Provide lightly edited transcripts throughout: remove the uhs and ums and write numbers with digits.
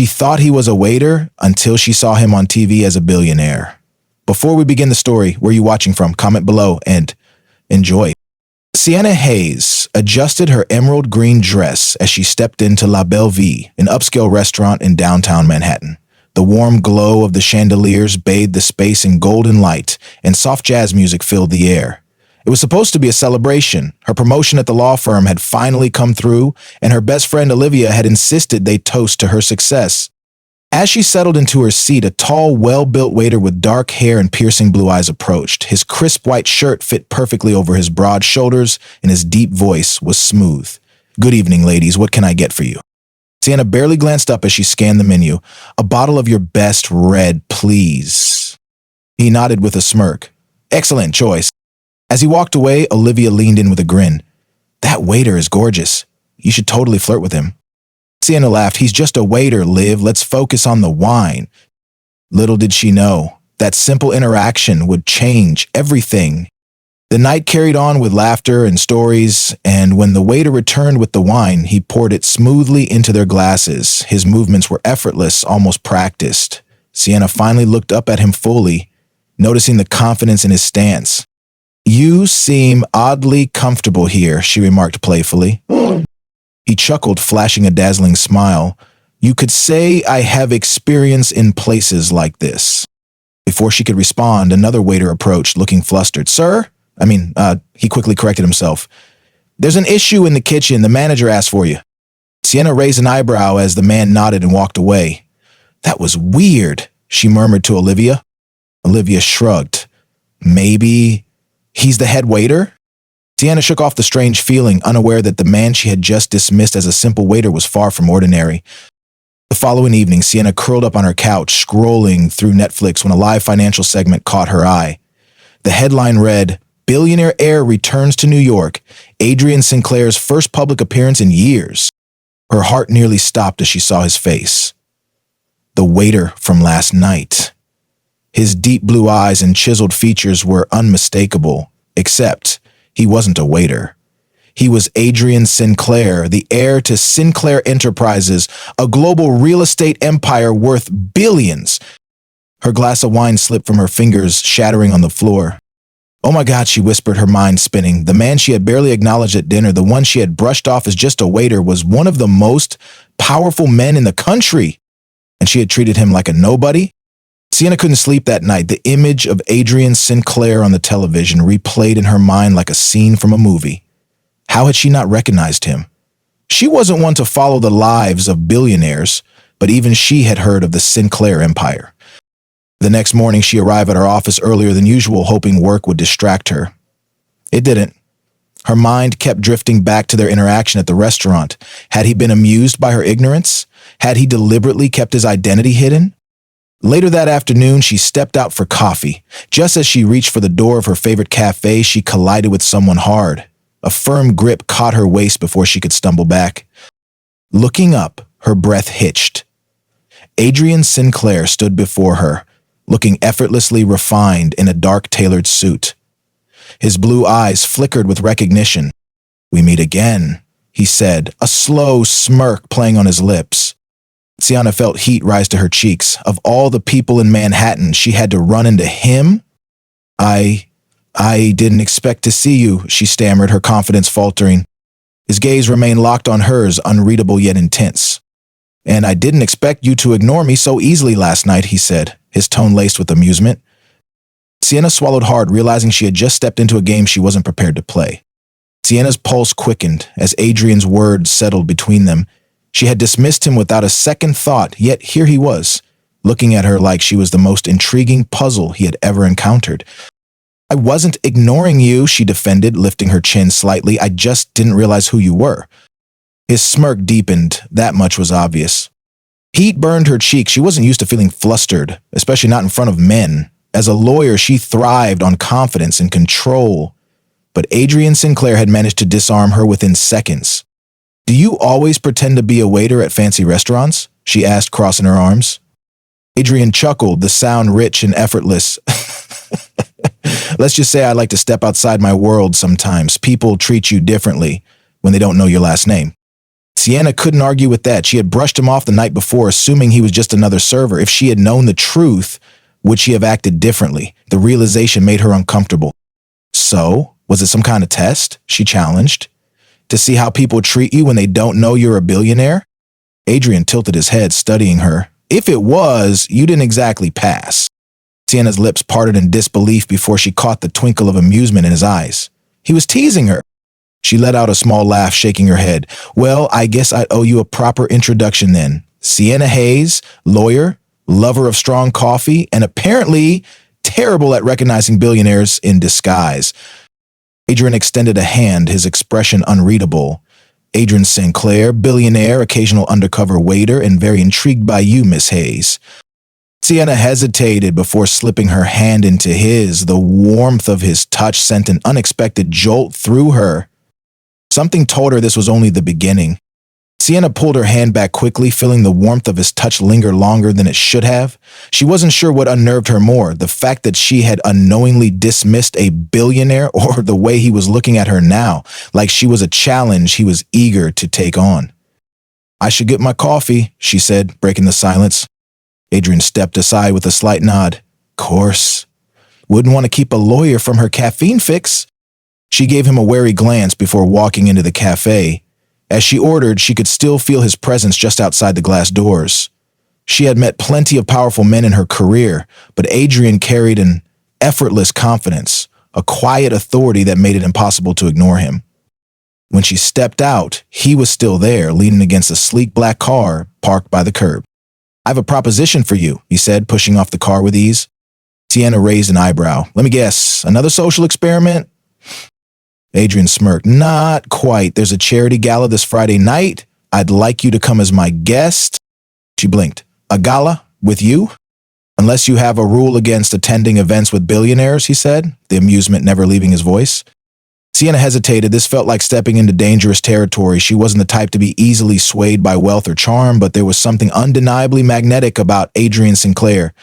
She thought he was a waiter until she saw him on TV as a billionaire. Before we begin the story, where are you watching from? Comment below and enjoy. Sienna Hayes adjusted her emerald green dress as she stepped into La Belle Vie, an upscale restaurant in downtown Manhattan. The warm glow of the chandeliers bathed the space in golden light, and soft jazz music filled the air. It was supposed to be a celebration. Her promotion at the law firm had finally come through, and her best friend Olivia had insisted they toast to her success. As she settled into her seat, a tall, well-built waiter with dark hair and piercing blue eyes approached. His crisp white shirt fit perfectly over his broad shoulders, and his deep voice was smooth. "Good evening, ladies. What can I get for you?" Sienna barely glanced up as she scanned the menu. "A bottle of your best red, please." He nodded with a smirk. "Excellent choice." As he walked away, Olivia leaned in with a grin. "That waiter is gorgeous. You should totally flirt with him." Sienna laughed. "He's just a waiter, Liv. Let's focus on the wine." Little did she know, that simple interaction would change everything. The night carried on with laughter and stories, and when the waiter returned with the wine, he poured it smoothly into their glasses. His movements were effortless, almost practiced. Sienna finally looked up at him fully, noticing the confidence in his stance. "You seem oddly comfortable here," she remarked playfully. He chuckled, flashing a dazzling smile. "You could say I have experience in places like this." Before she could respond, another waiter approached, looking flustered. "Sir?" He quickly corrected himself. "There's an issue in the kitchen. The manager asked for you." Sienna raised an eyebrow as the man nodded and walked away. "That was weird," she murmured to Olivia. Olivia shrugged. "Maybe he's the head waiter?" Sienna shook off the strange feeling, unaware that the man she had just dismissed as a simple waiter was far from ordinary. The following evening, Sienna curled up on her couch, scrolling through Netflix when a live financial segment caught her eye. The headline read, "Billionaire heir returns to New York, Adrian Sinclair's first public appearance in years." Her heart nearly stopped as she saw his face. The waiter from last night. His deep blue eyes and chiseled features were unmistakable, except he wasn't a waiter. He was Adrian Sinclair, the heir to Sinclair Enterprises, a global real estate empire worth billions. Her glass of wine slipped from her fingers, shattering on the floor. "Oh my God," she whispered, her mind spinning. The man she had barely acknowledged at dinner, the one she had brushed off as just a waiter, was one of the most powerful men in the country. And she had treated him like a nobody? Sienna couldn't sleep that night. The image of Adrian Sinclair on the television replayed in her mind like a scene from a movie. How had she not recognized him? She wasn't one to follow the lives of billionaires, but even she had heard of the Sinclair empire. The next morning, she arrived at her office earlier than usual, hoping work would distract her. It didn't. Her mind kept drifting back to their interaction at the restaurant. Had he been amused by her ignorance? Had he deliberately kept his identity hidden? Later that afternoon, she stepped out for coffee. Just as she reached for the door of her favorite cafe, she collided with someone hard. A firm grip caught her waist before she could stumble back. Looking up, her breath hitched. Adrian Sinclair stood before her, looking effortlessly refined in a dark tailored suit. His blue eyes flickered with recognition. "We meet again," he said, a slow smirk playing on his lips. Sienna felt heat rise to her cheeks. Of all the people in Manhattan, she had to run into him? I didn't expect to see you," she stammered, her confidence faltering. His gaze remained locked on hers, unreadable yet intense. "And I didn't expect you to ignore me so easily last night," he said, his tone laced with amusement. Sienna swallowed hard, realizing she had just stepped into a game she wasn't prepared to play. Sienna's pulse quickened as Adrian's words settled between them. She had dismissed him without a second thought, yet here he was, looking at her like she was the most intriguing puzzle he had ever encountered. "I wasn't ignoring you," she defended, lifting her chin slightly. "I just didn't realize who you were." His smirk deepened. That much was obvious. Heat burned her cheek. She wasn't used to feeling flustered, especially not in front of men. As a lawyer, she thrived on confidence and control. But Adrian Sinclair had managed to disarm her within seconds. "Do you always pretend to be a waiter at fancy restaurants?" she asked, crossing her arms. Adrian chuckled, the sound rich and effortless. "Let's just say I like to step outside my world sometimes. People treat you differently when they don't know your last name." Sienna couldn't argue with that. She had brushed him off the night before, assuming he was just another server. If she had known the truth, would she have acted differently? The realization made her uncomfortable. So, was it some kind of test? She challenged. To see how people treat you when they don't know you're a billionaire? Adrian tilted his head, studying her. If it was, you didn't exactly pass. Sienna's lips parted in disbelief before she caught the twinkle of amusement in his eyes. He was teasing her. She let out a small laugh, shaking her head. Well, I guess I'd owe you a proper introduction then. Sienna Hayes, lawyer, lover of strong coffee, and apparently terrible at recognizing billionaires in disguise. Adrian extended a hand, his expression unreadable. Adrian Sinclair, billionaire, occasional undercover waiter, and very intrigued by you, Miss Hayes. Sienna hesitated before slipping her hand into his. The warmth of his touch sent an unexpected jolt through her. Something told her this was only the beginning. Sienna pulled her hand back quickly, feeling the warmth of his touch linger longer than it should have. She wasn't sure what unnerved her more, the fact that she had unknowingly dismissed a billionaire or the way he was looking at her now, like she was a challenge he was eager to take on. I should get my coffee, she said, breaking the silence. Adrian stepped aside with a slight nod. Course. Wouldn't want to keep a lawyer from her caffeine fix. She gave him a wary glance before walking into the cafe. As she ordered, she could still feel his presence just outside the glass doors. She had met plenty of powerful men in her career, but Adrian carried an effortless confidence, a quiet authority that made it impossible to ignore him. When she stepped out, he was still there, leaning against a sleek black car parked by the curb. I have a proposition for you, he said, pushing off the car with ease. Sienna raised an eyebrow. Let me guess, another social experiment? Adrian smirked. Not quite. There's a charity gala this Friday night. I'd like you to come as my guest. She blinked. A gala? With you? Unless you have a rule against attending events with billionaires, he said, the amusement never leaving his voice. Sienna hesitated. This felt like stepping into dangerous territory. She wasn't the type to be easily swayed by wealth or charm, but there was something undeniably magnetic about Adrian Sinclair.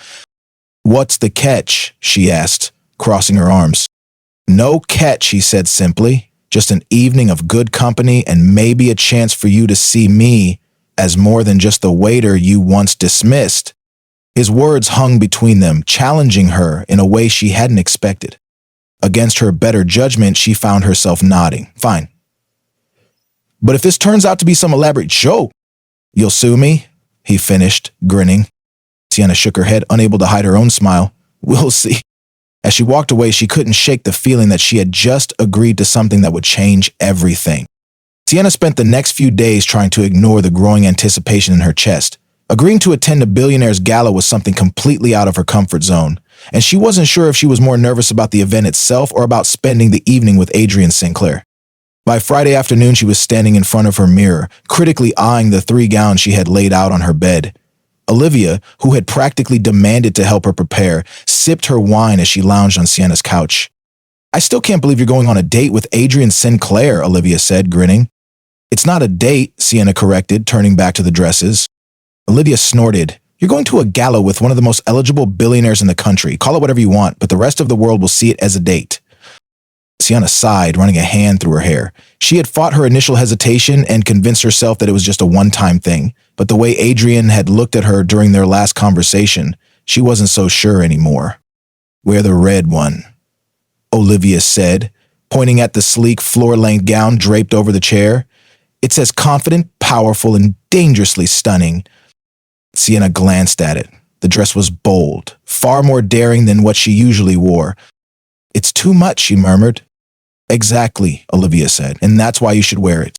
What's the catch? She asked, crossing her arms. No catch, he said simply. Just an evening of good company and maybe a chance for you to see me as more than just the waiter you once dismissed. His words hung between them, challenging her in a way she hadn't expected. Against her better judgment, she found herself nodding. Fine. But if this turns out to be some elaborate joke, you'll sue me? He finished, grinning. Sienna shook her head, unable to hide her own smile. We'll see. As she walked away, she couldn't shake the feeling that she had just agreed to something that would change everything. Sienna spent the next few days trying to ignore the growing anticipation in her chest. Agreeing to attend a billionaire's gala was something completely out of her comfort zone, and she wasn't sure if she was more nervous about the event itself or about spending the evening with Adrian Sinclair. By Friday afternoon, she was standing in front of her mirror, critically eyeing the 3 gowns she had laid out on her bed. Olivia, who had practically demanded to help her prepare, sipped her wine as she lounged on Sienna's couch. I still can't believe you're going on a date with Adrian Sinclair, Olivia said, grinning. It's not a date, Sienna corrected, turning back to the dresses. Olivia snorted. You're going to a gala with one of the most eligible billionaires in the country. Call it whatever you want, but the rest of the world will see it as a date. Sienna sighed, running a hand through her hair. She had fought her initial hesitation and convinced herself that it was just a one-time thing, but the way Adrian had looked at her during their last conversation, she wasn't so sure anymore. Wear the red one, Olivia said, pointing at the sleek floor-length gown draped over the chair. It's as confident, powerful, and dangerously stunning. Sienna glanced at it. The dress was bold, far more daring than what she usually wore. It's too much, she murmured. Exactly, Olivia said, and that's why you should wear it.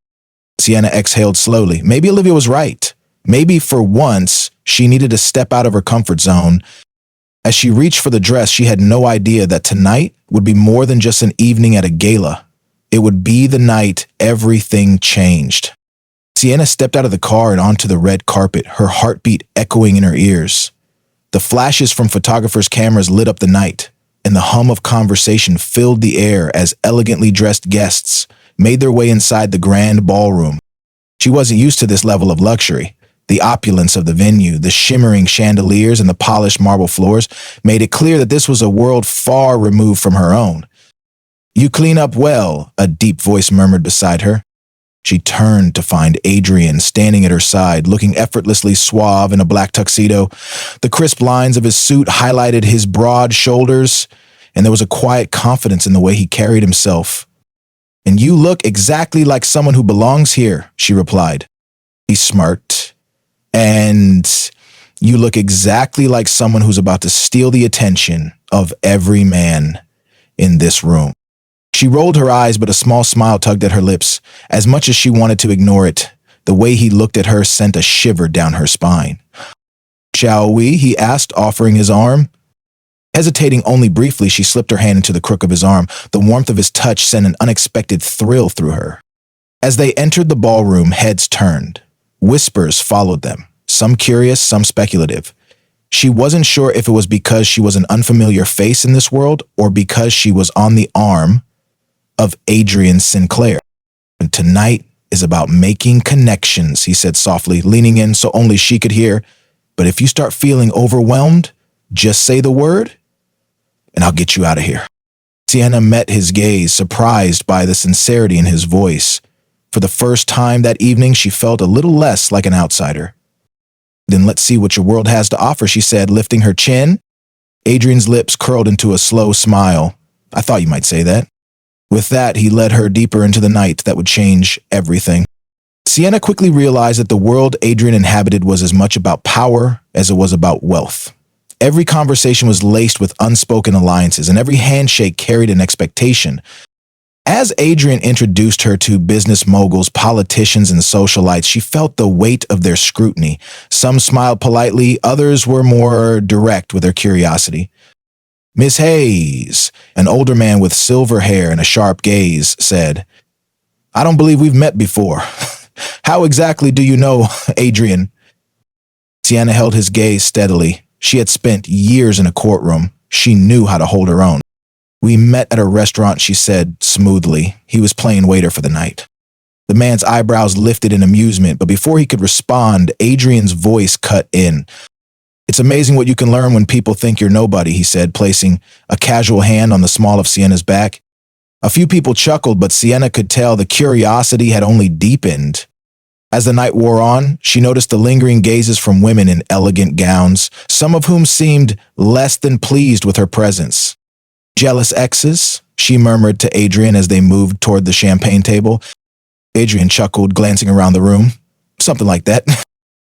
Sienna exhaled slowly. Maybe Olivia was right. Maybe for once, she needed to step out of her comfort zone. As she reached for the dress, she had no idea that tonight would be more than just an evening at a gala. It would be the night everything changed. Sienna stepped out of the car and onto the red carpet, her heartbeat echoing in her ears. The flashes from photographers' cameras lit up the night, and the hum of conversation filled the air as elegantly dressed guests made their way inside the grand ballroom. She wasn't used to this level of luxury. The opulence of the venue, the shimmering chandeliers, and the polished marble floors made it clear that this was a world far removed from her own. You clean up well, a deep voice murmured beside her. She turned to find Adrian standing at her side, looking effortlessly suave in a black tuxedo. The crisp lines of his suit highlighted his broad shoulders, and there was a quiet confidence in the way he carried himself. "And you look exactly like someone who belongs here," she replied. He smirked. "And you look exactly like someone who's about to steal the attention of every man in this room." She rolled her eyes, but a small smile tugged at her lips. As much as she wanted to ignore it, the way he looked at her sent a shiver down her spine. "Shall we?" he asked, offering his arm. Hesitating only briefly, she slipped her hand into the crook of his arm. The warmth of his touch sent an unexpected thrill through her. As they entered the ballroom, heads turned. Whispers followed them, some curious, some speculative. She wasn't sure if it was because she was an unfamiliar face in this world or because she was on the arm of Adrian Sinclair. "And tonight is about making connections," he said softly, leaning in so only she could hear. "But if you start feeling overwhelmed, just say the word, and I'll get you out of here." Sienna met his gaze, surprised by the sincerity in his voice. For the first time that evening, she felt a little less like an outsider. "Then let's see what your world has to offer," she said, lifting her chin. Adrian's lips curled into a slow smile. "I thought you might say that." With that, he led her deeper into the night that would change everything. Sienna quickly realized that the world Adrian inhabited was as much about power as it was about wealth. Every conversation was laced with unspoken alliances, and every handshake carried an expectation. As Adrian introduced her to business moguls, politicians, and socialites, she felt the weight of their scrutiny. Some smiled politely, others were more direct with their curiosity. "Miss Hayes," an older man with silver hair and a sharp gaze, said, "I don't believe we've met before. How exactly do you know Adrian?" Sienna held his gaze steadily. She had spent years in a courtroom. She knew how to hold her own. "We met at a restaurant," she said smoothly. "He was playing waiter for the night." The man's eyebrows lifted in amusement, but before he could respond, Adrian's voice cut in. "It's amazing what you can learn when people think you're nobody," he said, placing a casual hand on the small of Sienna's back. A few people chuckled, but Sienna could tell the curiosity had only deepened. As the night wore on, she noticed the lingering gazes from women in elegant gowns, some of whom seemed less than pleased with her presence. "Jealous exes?" she murmured to Adrian as they moved toward the champagne table. Adrian chuckled, glancing around the room. "Something like that."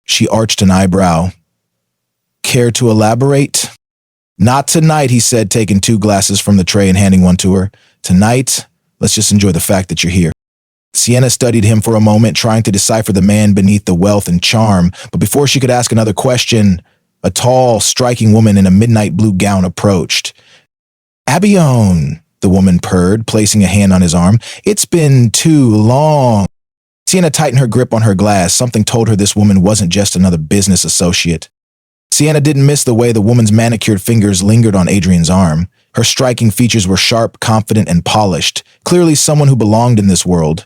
She arched an eyebrow. "Care to elaborate?" "Not tonight," he said, taking 2 glasses from the tray and handing one to her. "Tonight, let's just enjoy the fact that you're here." Sienna studied him for a moment, trying to decipher the man beneath the wealth and charm, but before she could ask another question, a tall, striking woman in a midnight blue gown approached. "Abion," the woman purred, placing a hand on his arm. "It's been too long." Sienna tightened her grip on her glass. Something told her this woman wasn't just another business associate. Sienna didn't miss the way the woman's manicured fingers lingered on Adrian's arm. Her striking features were sharp, confident, and polished, clearly someone who belonged in this world.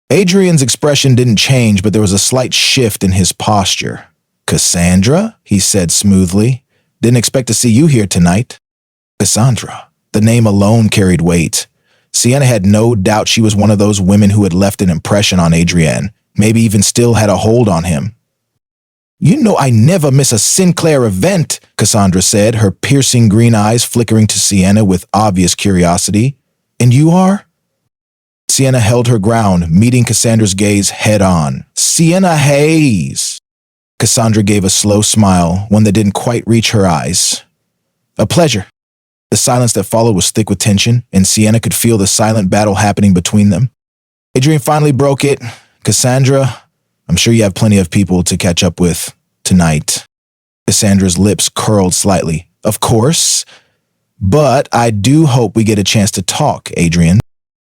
Adrian's expression didn't change, but there was a slight shift in his posture. "Cassandra?" he said smoothly. "Didn't expect to see you here tonight." Cassandra. The name alone carried weight. Sienna had no doubt she was one of those women who had left an impression on Adrian, maybe even still had a hold on him. "You know I never miss a Sinclair event," Cassandra said, her piercing green eyes flickering to Sienna with obvious curiosity. "And you are?" Sienna held her ground, meeting Cassandra's gaze head-on. "Sienna Hayes." Cassandra gave a slow smile, one that didn't quite reach her eyes. "A pleasure." The silence that followed was thick with tension, and Sienna could feel the silent battle happening between them. Adrian finally broke it. "Cassandra, I'm sure you have plenty of people to catch up with tonight." Cassandra's lips curled slightly. "Of course, but I do hope we get a chance to talk, Adrian."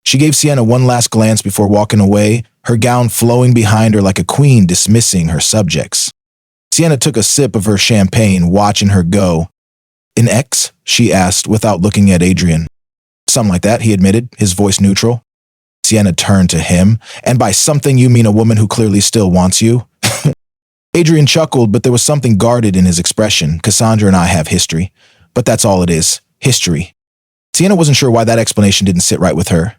She gave Sienna one last glance before walking away, her gown flowing behind her like a queen dismissing her subjects. Sienna took a sip of her champagne, watching her go. "An ex?" she asked without looking at Adrian. "Something like that," he admitted, his voice neutral. Sienna turned to him. "And by something you mean a woman who clearly still wants you?" Adrian chuckled, but there was something guarded in his expression. "Cassandra and I have history. But that's all it is. History." Sienna wasn't sure why that explanation didn't sit right with her.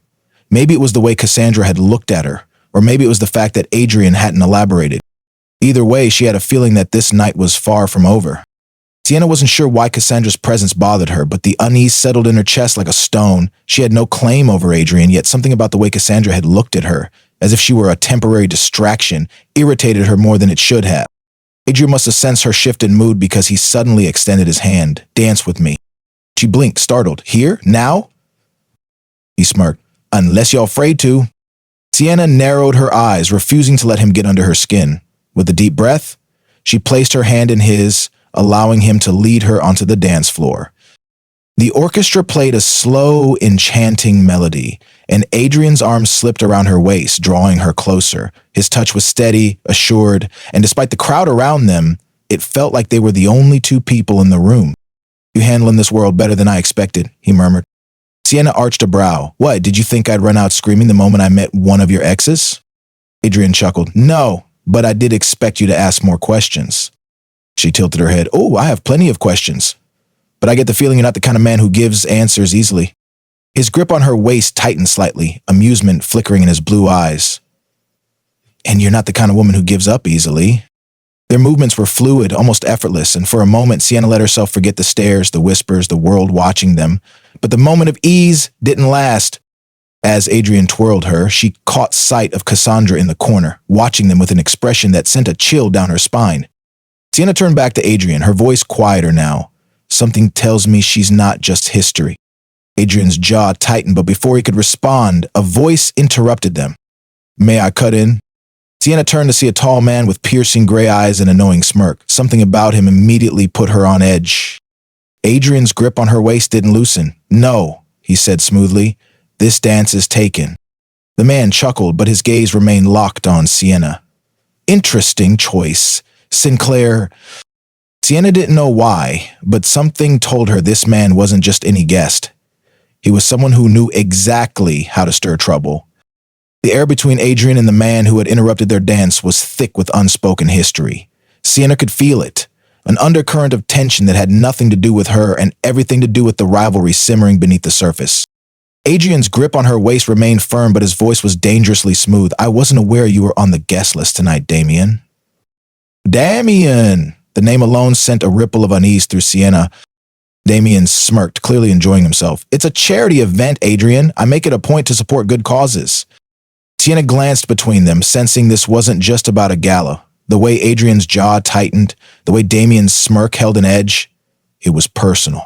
Maybe it was the way Cassandra had looked at her, or maybe it was the fact that Adrian hadn't elaborated. Either way, she had a feeling that this night was far from over. Sienna wasn't sure why Cassandra's presence bothered her, but the unease settled in her chest like a stone. She had no claim over Adrian, yet something about the way Cassandra had looked at her, as if she were a temporary distraction, irritated her more than it should have. Adrian must have sensed her shift in mood because he suddenly extended his hand. "Dance with me." She blinked, startled. "Here? Now?" He smirked. "Unless you're afraid to." Sienna narrowed her eyes, refusing to let him get under her skin. With a deep breath, she placed her hand in his, allowing him to lead her onto the dance floor. The orchestra played a slow, enchanting melody, and Adrian's arms slipped around her waist, drawing her closer. His touch was steady, assured, and despite the crowd around them, it felt like they were the only two people in the room. "You handling this world better than I expected," he murmured. Sienna arched a brow. "What, did you think I'd run out screaming the moment I met one of your exes?" Adrian chuckled. "No, but I did expect you to ask more questions." She tilted her head. "Oh, I have plenty of questions. But I get the feeling you're not the kind of man who gives answers easily." His grip on her waist tightened slightly, amusement flickering in his blue eyes. "And you're not the kind of woman who gives up easily." Their movements were fluid, almost effortless, and for a moment Sienna let herself forget the stares, the whispers, the world watching them. But the moment of ease didn't last. As Adrian twirled her, she caught sight of Cassandra in the corner, watching them with an expression that sent a chill down her spine. Sienna turned back to Adrian, her voice quieter now. "Something tells me she's not just history." Adrian's jaw tightened, but before he could respond, a voice interrupted them. "May I cut in?" Sienna turned to see a tall man with piercing gray eyes and a knowing smirk. Something about him immediately put her on edge. Adrian's grip on her waist didn't loosen. "No," he said smoothly. "This dance is taken." The man chuckled, but his gaze remained locked on Sienna. "Interesting choice, Sinclair." Sienna didn't know why, but something told her this man wasn't just any guest. He was someone who knew exactly how to stir trouble. The air between Adrian and the man who had interrupted their dance was thick with unspoken history. Sienna could feel it, an undercurrent of tension that had nothing to do with her and everything to do with the rivalry simmering beneath the surface. Adrian's grip on her waist remained firm, but his voice was dangerously smooth. "I wasn't aware you were on the guest list tonight, Damien." "Damien!" The name alone sent a ripple of unease through Sienna. Damien smirked, clearly enjoying himself. "It's a charity event, Adrian. I make it a point to support good causes." Sienna glanced between them, sensing this wasn't just about a gala. The way Adrian's jaw tightened, the way Damien's smirk held an edge, it was personal.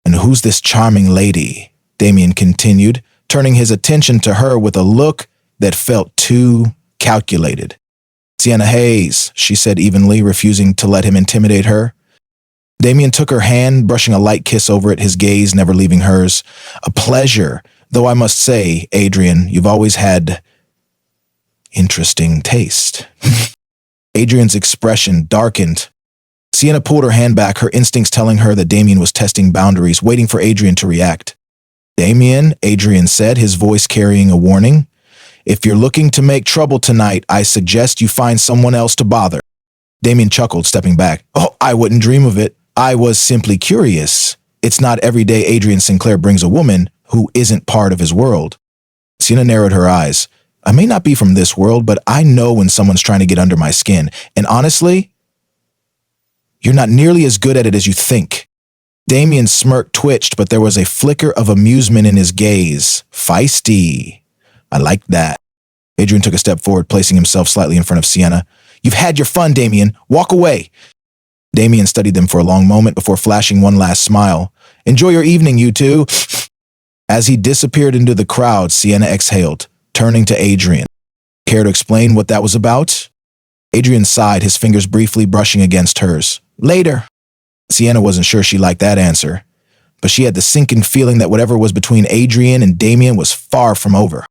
"And who's this charming lady?" Damien continued, turning his attention to her with a look that felt too calculated. "Sienna Hayes," she said evenly, refusing to let him intimidate her. Damien took her hand, brushing a light kiss over it, his gaze never leaving hers. "A pleasure, though I must say, Adrian, you've always had interesting taste." Adrian's expression darkened. Sienna pulled her hand back, her instincts telling her that Damien was testing boundaries, waiting for Adrian to react. "Damien," Adrian said, his voice carrying a warning, "if you're looking to make trouble tonight, I suggest you find someone else to bother." Damien chuckled, stepping back. "Oh, I wouldn't dream of it. I was simply curious. It's not every day Adrian Sinclair brings a woman who isn't part of his world." Sienna narrowed her eyes. "I may not be from this world, but I know when someone's trying to get under my skin. And honestly, you're not nearly as good at it as you think." Damien's smirk twitched, but there was a flicker of amusement in his gaze. "Feisty. I like that." Adrian took a step forward, placing himself slightly in front of Sienna. "You've had your fun, Damien. Walk away." Damien studied them for a long moment before flashing one last smile. "Enjoy your evening, you two." As he disappeared into the crowd, Sienna exhaled, turning to Adrian. "Care to explain what that was about?" Adrian sighed, his fingers briefly brushing against hers. "Later." Sienna wasn't sure she liked that answer, but she had the sinking feeling that whatever was between Adrian and Damien was far from over.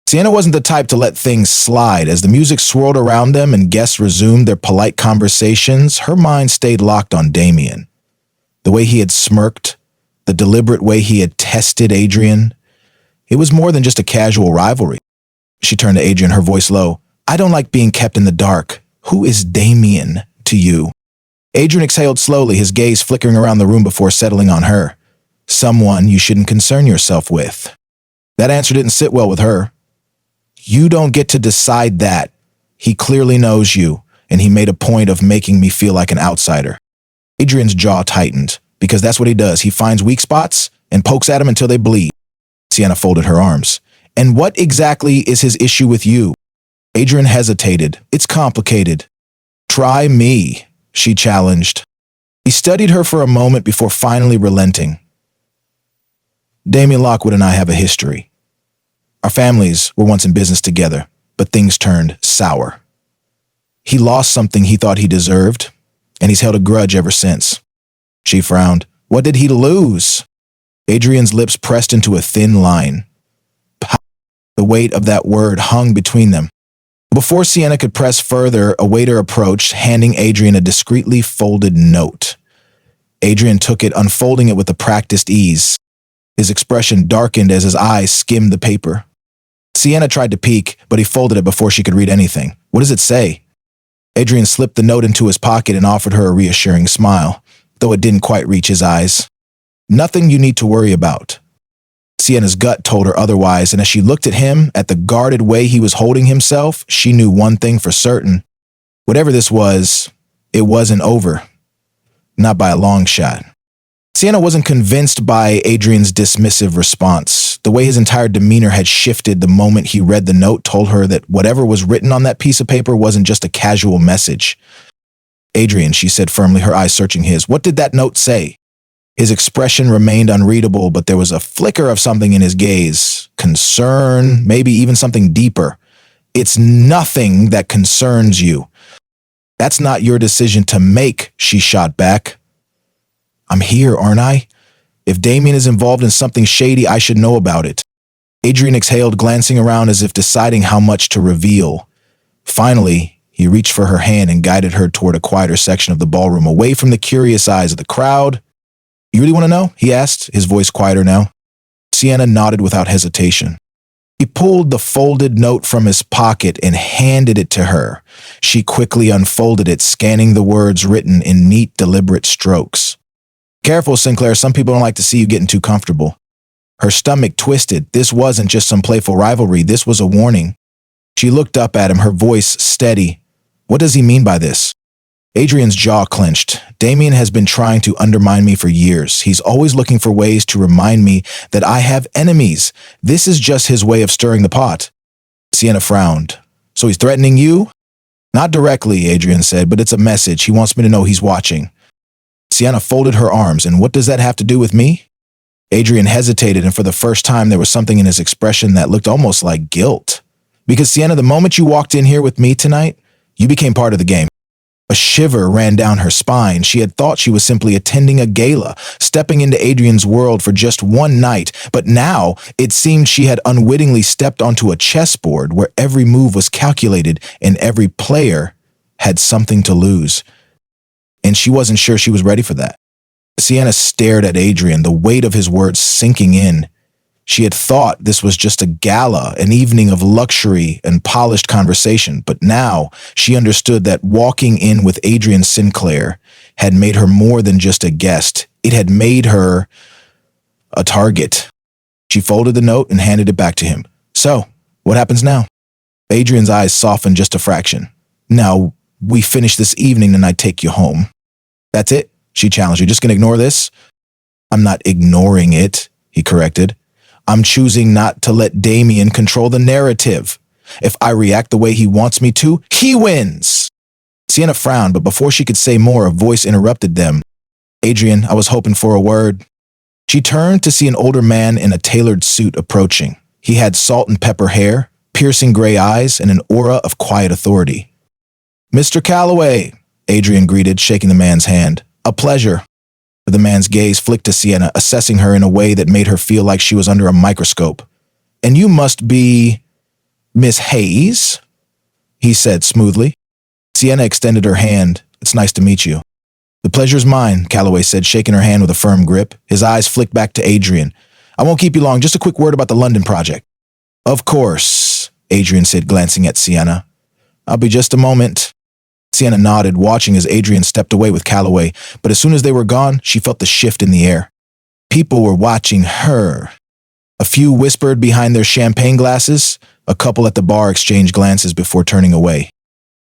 Sienna wasn't the type to let things slide. As the music swirled around them and guests resumed their polite conversations, her mind stayed locked on Damien. The way he had smirked, the deliberate way he had tested Adrian, it was more than just a casual rivalry. She turned to Adrian, her voice low. "I don't like being kept in the dark. Who is Damien to you?" Adrian exhaled slowly, his gaze flickering around the room before settling on her. "Someone you shouldn't concern yourself with." That answer didn't sit well with her. You don't get to decide that. He clearly knows you, and he made a point of making me feel like an outsider. Adrian's jaw tightened, because that's what he does. He finds weak spots and pokes at them until they bleed. Sienna folded her arms. And what exactly is his issue with you? Adrian hesitated. It's complicated. Try me, she challenged. He studied her for a moment before finally relenting. Damien Lockwood and I have a history. Our families were once in business together, but things turned sour. He lost something he thought he deserved, and he's held a grudge ever since. She frowned. What did he lose? Adrian's lips pressed into a thin line. The weight of that word hung between them. Before Sienna could press further, a waiter approached, handing Adrian a discreetly folded note. Adrian took it, unfolding it with a practiced ease. His expression darkened as his eyes skimmed the paper. Sienna tried to peek, but he folded it before she could read anything. What does it say? Adrian slipped the note into his pocket and offered her a reassuring smile, though it didn't quite reach his eyes. Nothing you need to worry about. Sienna's gut told her otherwise, and as she looked at him, at the guarded way he was holding himself, she knew one thing for certain. Whatever this was, it wasn't over. Not by a long shot. Sienna wasn't convinced by Adrian's dismissive response. The way his entire demeanor had shifted the moment he read the note told her that whatever was written on that piece of paper wasn't just a casual message. Adrian, she said firmly, her eyes searching his. What did that note say? His expression remained unreadable, but there was a flicker of something in his gaze. Concern, maybe even something deeper. It's nothing that concerns you. That's not your decision to make, she shot back. I'm here, aren't I? If Damien is involved in something shady, I should know about it. Adrian exhaled, glancing around as if deciding how much to reveal. Finally, he reached for her hand and guided her toward a quieter section of the ballroom, away from the curious eyes of the crowd. You really want to know? He asked, his voice quieter now. Sienna nodded without hesitation. He pulled the folded note from his pocket and handed it to her. She quickly unfolded it, scanning the words written in neat, deliberate strokes. Careful, Sinclair, some people don't like to see you getting too comfortable. Her stomach twisted. This wasn't just some playful rivalry. This was a warning. She looked up at him, her voice steady. What does he mean by this? Adrian's jaw clenched. Damien has been trying to undermine me for years. He's always looking for ways to remind me that I have enemies. This is just his way of stirring the pot. Sienna frowned. So he's threatening you? Not directly, Adrian said, but it's a message. He wants me to know he's watching. Sienna folded her arms. And what does that have to do with me? Adrian hesitated, and for the first time there was something in his expression that looked almost like guilt. Because Sienna, the moment you walked in here with me tonight, you became part of the game. A shiver ran down her spine. She had thought she was simply attending a gala, stepping into Adrian's world for just one night, but now it seemed she had unwittingly stepped onto a chessboard where every move was calculated and every player had something to lose. And she wasn't sure she was ready for that. Sienna stared at Adrian, the weight of his words sinking in. She had thought this was just a gala, an evening of luxury and polished conversation, but now she understood that walking in with Adrian Sinclair had made her more than just a guest. It had made her a target. She folded the note and handed it back to him. So, what happens now? Adrian's eyes softened just a fraction. Now, we finish this evening and I take you home. That's it? She challenged. You're just going to ignore this? I'm not ignoring it, he corrected. I'm choosing not to let Damien control the narrative. If I react the way he wants me to, he wins. Sienna frowned, but before she could say more, a voice interrupted them. Adrian, I was hoping for a word. She turned to see an older man in a tailored suit approaching. He had salt and pepper hair, piercing gray eyes, and an aura of quiet authority. Mr. Calloway, Adrian greeted, shaking the man's hand. A pleasure. The man's gaze flicked to Sienna, assessing her in a way that made her feel like she was under a microscope. And you must be Miss Hayes, he said smoothly. Sienna extended her hand. It's nice to meet you. The pleasure's mine, Calloway said, shaking her hand with a firm grip. His eyes flicked back to Adrian. I won't keep you long, just a quick word about the London project. Of course, Adrian said, glancing at Sienna. I'll be just a moment. Sienna nodded, watching as Adrian stepped away with Calloway, but as soon as they were gone, she felt the shift in the air. People were watching her. A few whispered behind their champagne glasses. A couple at the bar exchanged glances before turning away.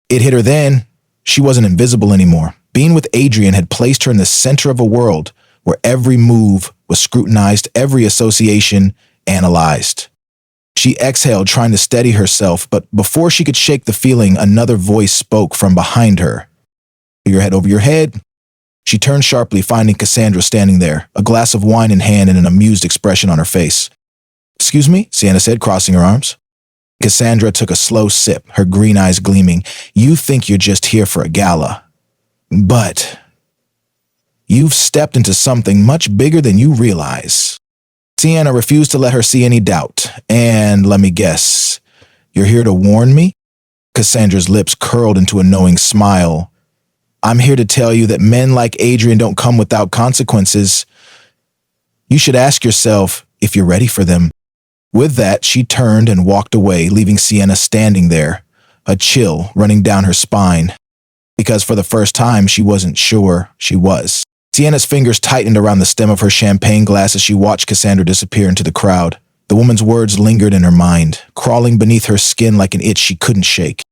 It hit her then. She wasn't invisible anymore. Being with Adrian had placed her in the center of a world where every move was scrutinized, every association analyzed. She exhaled, trying to steady herself, but before she could shake the feeling, another voice spoke from behind her. Your head over your head. She turned sharply, finding Cassandra standing there, a glass of wine in hand and an amused expression on her face. "Excuse me," Sienna said, crossing her arms. Cassandra took a slow sip, her green eyes gleaming. "You think you're just here for a gala, but you've stepped into something much bigger than you realize." Sienna refused to let her see any doubt. "And let me guess, you're here to warn me?" Cassandra's lips curled into a knowing smile. "I'm here to tell you that men like Adrian don't come without consequences. You should ask yourself if you're ready for them." With that, she turned and walked away, leaving Sienna standing there, a chill running down her spine, because for the first time she wasn't sure she was. Sienna's fingers tightened around the stem of her champagne glass as she watched Cassandra disappear into the crowd. The woman's words lingered in her mind, crawling beneath her skin like an itch she couldn't shake.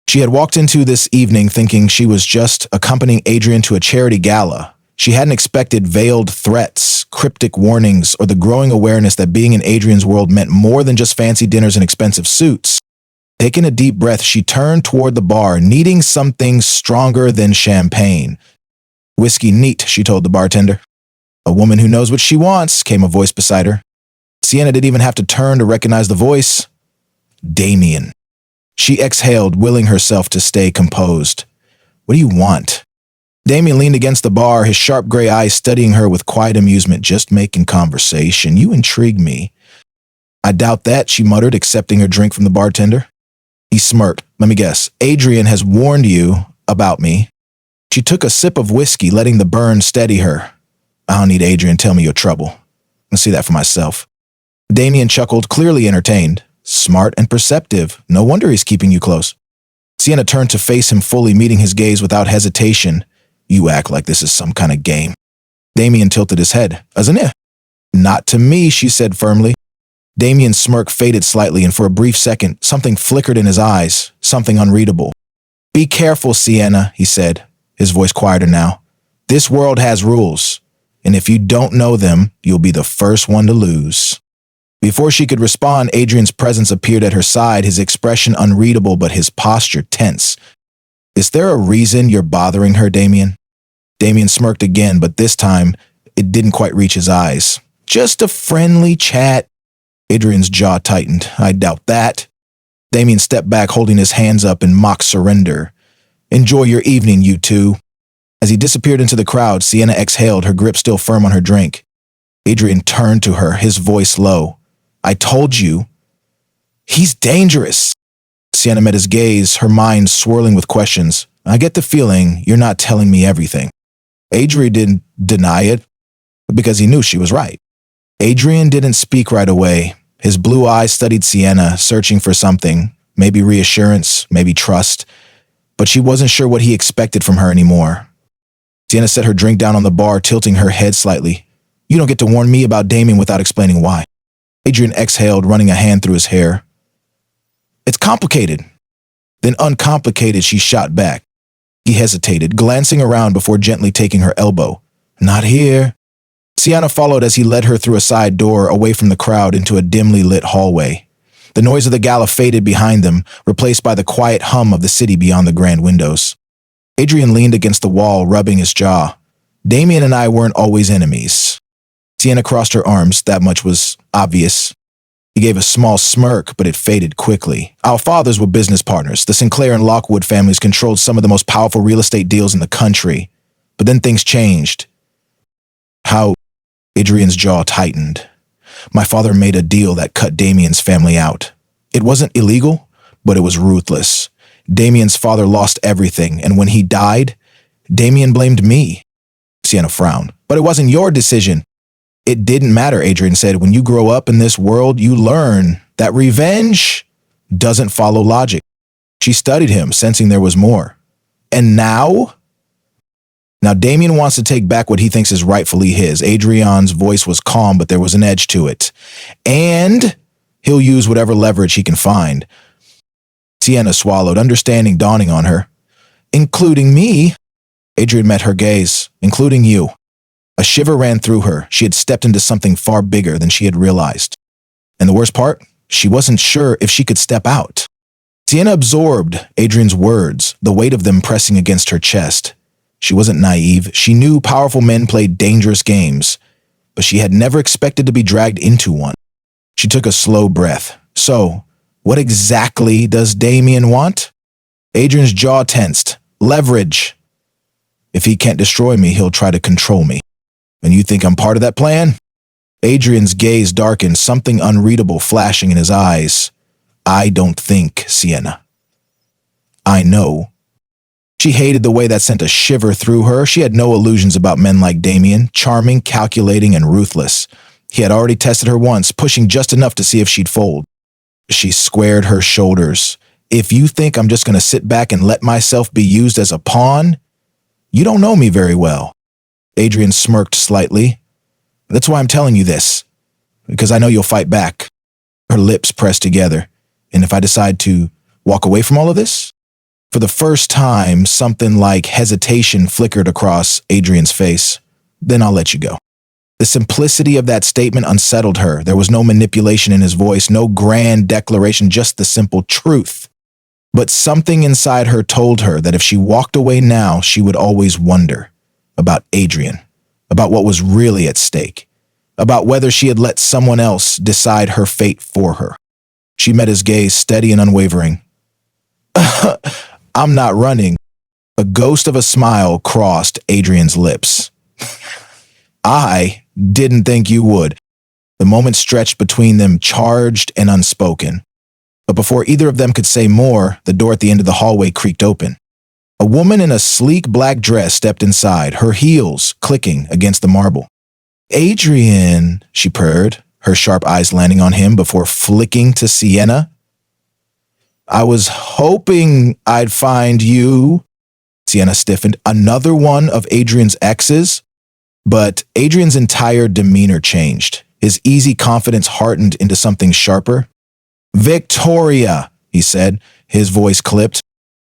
She had walked into this evening thinking she was just accompanying Adrian to a charity gala. She hadn't expected veiled threats, cryptic warnings, or the growing awareness that being in Adrian's world meant more than just fancy dinners and expensive suits. Taking a deep breath, she turned toward the bar, needing something stronger than champagne. "Whiskey neat," she told the bartender. "A woman who knows what she wants," came a voice beside her. Sienna didn't even have to turn to recognize the voice. Damien. She exhaled, willing herself to stay composed. "What do you want?" Damien leaned against the bar, his sharp gray eyes studying her with quiet amusement. "Just making conversation. You intrigue me." "I doubt that," she muttered, accepting her drink from the bartender. He smirked. "Let me guess. Adrian has warned you about me." She took a sip of whiskey, letting the burn steady her. "I don't need Adrian to tell me your trouble. I'll see that for myself." Damien chuckled, clearly entertained. "Smart and perceptive. No wonder he's keeping you close." Sienna turned to face him fully, meeting his gaze without hesitation. "You act like this is some kind of game." Damien tilted his head. "Isn't it?" "Not to me," she said firmly. Damien's smirk faded slightly, and for a brief second, something flickered in his eyes, something unreadable. "Be careful, Sienna," he said, his voice quieter now. "This world has rules, and if you don't know them, you'll be the first one to lose." Before she could respond, Adrian's presence appeared at her side, his expression unreadable but his posture tense. "Is there a reason you're bothering her, Damien?" Damien smirked again, but this time, it didn't quite reach his eyes. "Just a friendly chat." Adrian's jaw tightened. "I doubt that." Damien stepped back, holding his hands up in mock surrender. "Enjoy your evening, you two." As he disappeared into the crowd, Sienna exhaled, her grip still firm on her drink. Adrian turned to her, his voice low. "I told you. He's dangerous." Sienna met his gaze, her mind swirling with questions. "I get the feeling you're not telling me everything." Adrian didn't deny it, because he knew she was right. Adrian didn't speak right away. His blue eyes studied Sienna, searching for something, maybe reassurance, maybe trust, but she wasn't sure what he expected from her anymore. Sienna set her drink down on the bar, tilting her head slightly. "You don't get to warn me about Damien without explaining why." Adrian exhaled, running a hand through his hair. "It's complicated." Then uncomplicated, she shot back. He hesitated, glancing around before gently taking her elbow. "Not here." Sienna followed as he led her through a side door, away from the crowd, into a dimly lit hallway. The noise of the gala faded behind them, replaced by the quiet hum of the city beyond the grand windows. Adrian leaned against the wall, rubbing his jaw. "Damien and I weren't always enemies." Sienna crossed her arms, that much was obvious. He gave a small smirk, but it faded quickly. "Our fathers were business partners. The Sinclair and Lockwood families controlled some of the most powerful real estate deals in the country. But then things changed." "How?" Adrian's jaw tightened. "My father made a deal that cut Damien's family out. It wasn't illegal, but it was ruthless. Damien's father lost everything, and when he died, Damien blamed me." Sienna frowned. "But it wasn't your decision." "It didn't matter," Adrian said. "When you grow up in this world, you learn that revenge doesn't follow logic." She studied him, sensing there was more. "And now?" "Now Damien wants to take back what he thinks is rightfully his." Adrian's voice was calm, but there was an edge to it. "And He'll use whatever leverage he can find. Sienna swallowed, understanding dawning on her. Including me? Adrian met her gaze. Including you. A shiver ran through her. She had stepped into something far bigger than she had realized. And the worst part? She wasn't sure if she could step out. Sienna absorbed Adrian's words, the weight of them pressing against her chest. She wasn't naive. She knew powerful men played dangerous games, but she had never expected to be dragged into one. She took a slow breath. So, what exactly does Damien want? Adrian's jaw tensed. Leverage. If he can't destroy me, he'll try to control me. And you think I'm part of that plan? Adrian's gaze darkened, something unreadable flashing in his eyes. I don't think, Sienna. I know. She hated the way that sent a shiver through her. She had no illusions about men like Damien, charming, calculating, and ruthless. He had already tested her once, pushing just enough to see if she'd fold. She squared her shoulders. If you think I'm just going to sit back and let myself be used as a pawn, you don't know me very well. Adrian smirked slightly. That's why I'm telling you this, because I know you'll fight back. Her lips pressed together. And if I decide to walk away from all of this? For the first time, something like hesitation flickered across Adrian's face. Then I'll let you go. The simplicity of that statement unsettled her. There was no manipulation in his voice, no grand declaration, just the simple truth. But something inside her told her that if she walked away now, she would always wonder about Adrian, about what was really at stake, about whether she had let someone else decide her fate for her. She met his gaze, steady and unwavering. I'm not running. A ghost of a smile crossed Adrian's lips. I didn't think you would. The moment stretched between them, charged and unspoken. But before either of them could say more, the door at the end of the hallway creaked open. A woman in a sleek black dress stepped inside, her heels clicking against the marble. Adrian, she purred, her sharp eyes landing on him before flicking to Sienna. I was hoping I'd find you. Sienna stiffened. Another one of Adrian's exes? But Adrian's entire demeanor changed. His easy confidence hardened into something sharper. Victoria, he said, his voice clipped.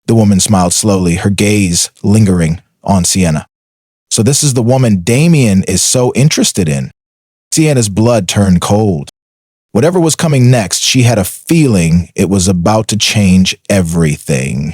The woman smiled slowly, her gaze lingering on Sienna. So this is the woman Damien is so interested in. Sienna's blood turned cold. Whatever was coming next, she had a feeling it was about to change everything.